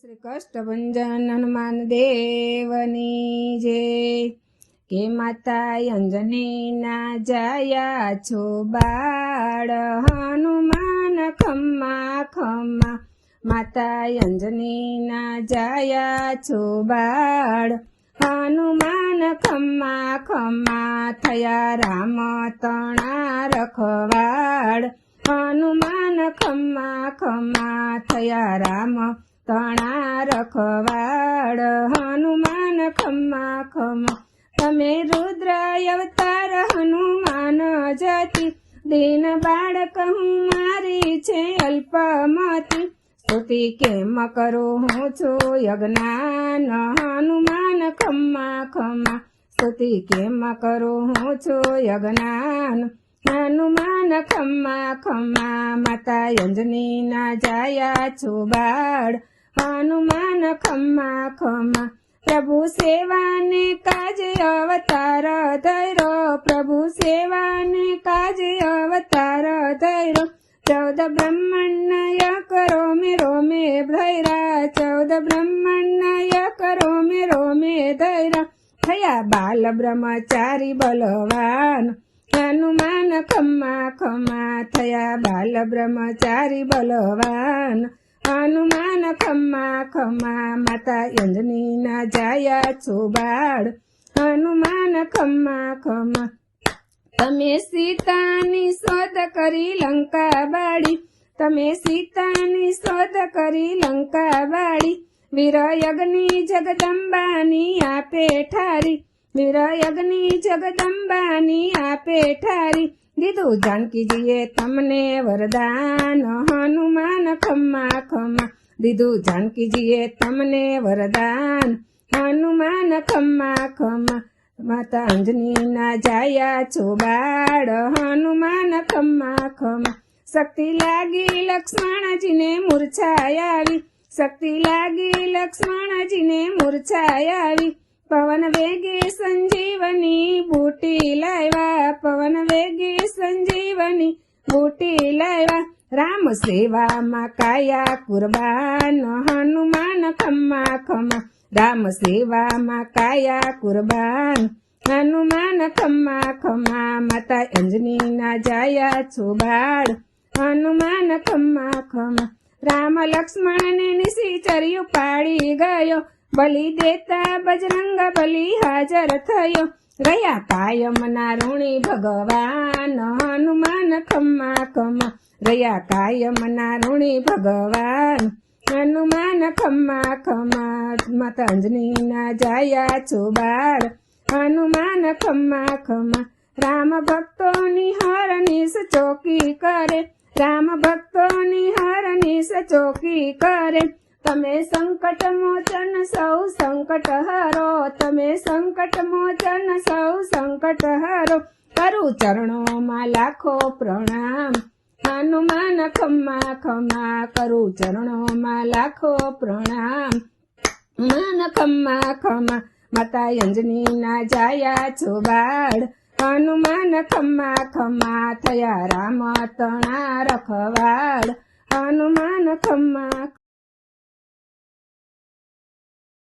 શ્રી કષ્ટભંજન હનુમાન દેવની જય। કે માતા અંજની ના જાયા છો બાળ, હનુમાન ખમ્મા ખમ્મા। માતા અંજની ના જાયા છો બાળ, હનુમાન ખમ્મા ખમ્મા। થયા રામ તણા રખવાળ, હનુમાન ખમ્મા ખમ્મા। થયા રામ તણા રખવાળ, હનુમાન ખમ્મા ખમ્મા। તમે રુદ્ર અવતાર હનુમાન જતી, દીન બાળક હું મારી છે અલ્પમતી। સ્તુતિ કેમ કરું હું છું અજ્ઞાન, હનુમાન ખમ્મા ખમ્મા। સ્તુતિ કેમ કરું હું છું અજ્ઞાન, હનુમાન ખમ્મા ખમ્મા। માતા અંજની ના જાયા છો બાળ, હનુમાન ખમ્મા ખમ્મા। પ્રભુ સેવાને કાજે અવતાર ધર્યો, પ્રભુ સેવાને કાજે અવતાર ધર્યો। 14 બ્રહ્મણ્ય કરો મેરો મે ધૈરા, 14 બ્રહ્મણ્ય કરો મેરો મે ધૈરા। થયા બાલ બ્રહ્મચારી બલવાન, હનુમાન ખમ્મા ખમ્મા। થયા બાલ બ્રહ્મચારી બલવાન, હનુમાન ખમ્મા ખમ્મા। માતા અંજની ના જાયા છો બાળ, હનુમાન ખમ્મા ખમ્મા। તમે સીતાની શોધ કરી લંકા બાળી, તમે સીતાની શોધ કરી લંકા બાળી। વીરયજ્ઞની જગદંબાની આપે ઠારી, વીરયજ્ઞની જગદંબાની આપે ઠારી। દીધું જાનકીજીએ તમને વરદાન, હનુમાન ખમ્મા ખમ્મા। દીધું જાનકીજીએ તમને વરદાન, હનુમાન ખમ્મા ખમ્મા। માતા અંજની ના જાયા છો બાળ, હનુમાન ખમ્મા ખમ્મા। શક્તિ લાગી લક્ષ્મણજીને મૂર્છા આવી, શક્તિ લાગી લક્ષ્મણજીને મૂર્છા આવી। પવન વેગે સંજીવની બૂટી લાવ્યા, પવન વેગે સંજીવની બૂટી લાવ્યા। રામ સેવામાં કાયા કુરબાન, હનુમાન ખમ્મા ખમ્મા। રામ સેવામાં કાયા કુરબાન, હનુમાન ખમ્મા ખમ્મા। માતા અંજની ના જાયા છો બાળ, હનુમાન ખમ્મા ખમ્મા। રામ લક્ષ્મણને નિશિચર્યું પાડી ગયો, બલિ દેતા બજરંગ બલિ હાજર થયો। રહ્યા કાયમના ઋણી ભગવાન, હનુમાન ખમ્મા ખમ્મા। રહ્યા કાયમના ઋણી ભગવાન, હનુમાન ખમ્મા ખમ્મા। માતા અંજની ના જાયા છો બાળ, હનુમાન ખમ્મા ખમ્મા। રામ ભક્તોની હરનિશ ચોકી કરે, રામ ભક્તોની હરનિશ ચોકી કરે। તમે સંકટ મોચન સૌ સંકટ હરો, તમે સંકટ મોચન સૌ સંકટ હરો। કરું ચરણોમાં લાખો પ્રણામ, હનુમાન ખમ્મા ખમ્મા। કરું ચરણોમાં લાખો પ્રણામ, હનુમાન ખમ્મા ખમ્મા। માતા અંજની ના જાયા છો બાળ, હનુમાન ખમ્મા ખમ્મા। થયા રામ તણા રખવાળ, હનુમાન ખમ્મા